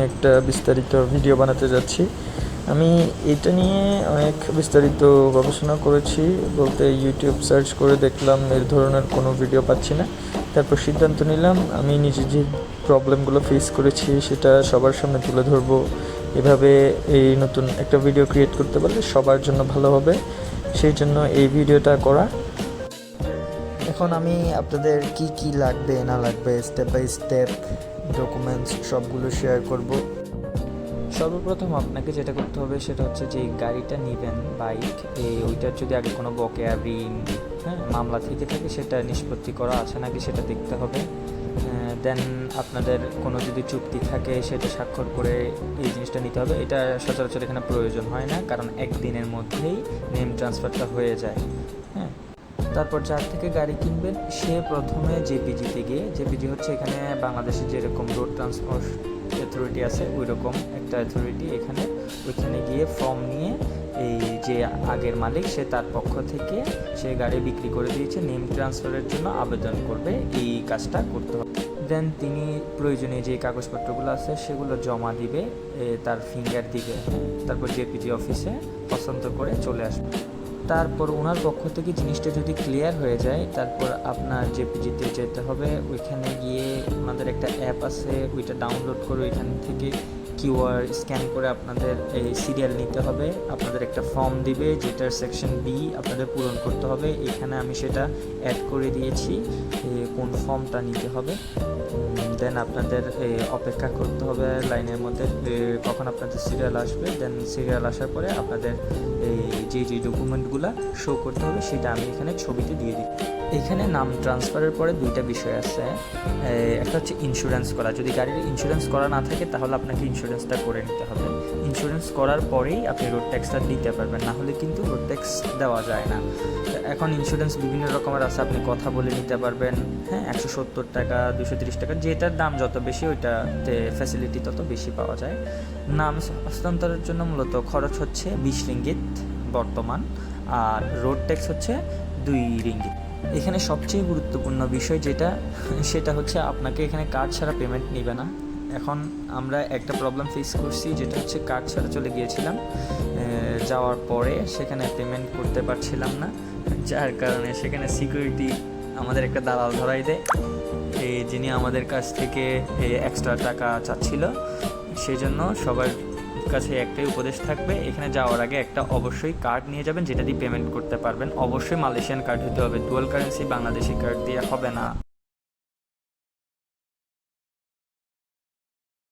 একটা বিস্তারিত ভিডিও বানাতে যাচ্ছি। আমি এটা নিয়ে অনেক বিস্তারিত গবেষণা করেছি, বলতে ইউটিউব সার্চ করে দেখলাম এর ধরনের কোনো ভিডিও পাচ্ছি না। তারপর সিদ্ধান্ত নিলাম আমি নিজে যে প্রবলেমগুলো ফেস করেছি সেটা সবার সামনে তুলে ধরবো। এভাবে এই নতুন একটা ভিডিও ক্রিয়েট করতে পারলে সবার জন্য ভালো হবে, সেই জন্য এই ভিডিওটা করা। এখন আমি আপনাদের কি লাগবে না লাগবে স্টেপ বাই স্টেপ ডকুমেন্টস সবগুলো শেয়ার করব। সর্বপ্রথম আপনাকে যেটা করতে হবে সেটা হচ্ছে যে গাড়িটা নেবেন, বাইক, ওইটার যদি আগে কোনো বকেয়া ঋণ মামলা থেকে থাকে সেটা নিষ্পত্তি করা আছে নাকি সেটা দেখতে হবে। দেন আপনাদের কোনো যদি চুক্তি থাকে সেটা স্বাক্ষর করে এই জিনিসটা নিতে হবে। এটা সচরাচর এখানে প্রয়োজন হয় না, কারণ একদিনের মধ্যেই নেম ট্রান্সফারটা হয়ে যায়। তারপর যার থেকে গাড়ি কিনবেন সে প্রথমে জেপিজিতে গিয়ে, জেপিজি হচ্ছে এখানে বাংলাদেশে যেরকম রোড ট্রান্সপোর্ট অথরিটি আছে ওই রকম একটা অথরিটি, ওইখানে গিয়ে ফর্ম নিয়ে এই যে আগের মালিক সে তার পক্ষ থেকে সে গাড়ি বিক্রি করে দিয়েছে, নেম ট্রান্সফারের জন্য আবেদন করবে, এই কাজটা করতে হবে। দেন তিনি প্রয়োজনীয় যে কাগজপত্রগুলো আছে সেগুলো জমা দিবে, তার ফিঙ্গার দিবে, তারপর জেপিজি অফিসে হস্তান্তর করে চলে আসবে। তারপর ওনার পক্ষ থেকে জিনিসটা যদি ক্লিয়ার হয়ে যায় তারপর আপনার জেপিজিতে যেতে হবে। ওইখানে গিয়ে ওনাদের একটা অ্যাপ আছে, ওইটা ডাউনলোড করে ওইখান থেকে কিউআর স্ক্যান করে আপনাদের এই সিরিয়াল নিতে হবে। আপনাদের একটা ফর্ম দিবে যেটার সেকশন বি আপনাদের পূরণ করতে হবে। এখানে আমি সেটা অ্যাড করে দিয়েছি কোন ফর্মটা নিতে হবে। দেন আপনাদের অপেক্ষা করতে হবে লাইনের মধ্যে কখন আপনাদের সিরিয়াল আসবে। দেন সিরিয়াল আসার পরে আপনাদের যে ডকুমেন্টগুলো শো করতে হবে সেটা আমি এখানে ছবিতে দিয়ে দিই। এখানে নাম ট্রান্সফারের পরে দুইটা বিষয় আছে। একটা হচ্ছে ইন্স্যুরেন্স করা। যদি গাড়ির ইন্স্যুরেন্স করা না থাকে তাহলে আপনাকে ইন্স্যুরেন্সটা করে নিতে হবে। ইন্স্যুরেন্স করার পরেই আপনি রোড ট্যাক্সটা দিতে পারবেন, না হলে কিন্তু রোড ট্যাক্স দেওয়া যায় না। এখন ইন্স্যুরেন্স বিভিন্ন রকমের আছে, আপনি কথা বলে নিতে পারবেন। 170 টাকা, 230 টাকা, যেটার দাম যত বেশি ওইটাতে ফ্যাসিলিটি তত বেশি পাওয়া যায়। নাম হস্তান্তরের জন্য মূলত খরচ হচ্ছে 20 রিঙ্গিত বর্তমান, আর রোড ট্যাক্স হচ্ছে 2 রিঙ্গিত। এখানে সবচেয়ে গুরুত্বপূর্ণ বিষয় যেটা, সেটা হচ্ছে আপনাকে এখানে কার্ড ছাড়া পেমেন্ট নেবে না। এখন আমরা একটা প্রবলেম ফেস করছি, যেটা হচ্ছে কার্ড ছাড়া চলে গিয়েছিলাম, যাওয়ার পরে সেখানে পেমেন্ট করতে পারছিলাম না, যার কারণে সেখানে সিকিউরিটি আমাদের একটা দালাল ধরাই দেয়, যিনি আমাদের কাছ থেকে এক্সট্রা টাকা চাচ্ছিল। সেই জন্য সবার কাছে একটাই উপদেশ থাকবে, এখানে যাওয়ার আগে একটা অবশ্যই কার্ড নিয়ে যাবেন যেটা দিয়ে পেমেন্ট করতে পারবেন। অবশ্যই মালয়েশিয়ান কার্ড হতে হবে, ডুয়াল কারেন্সি বাংলাদেশি কার্ড দিয়ে হবে না।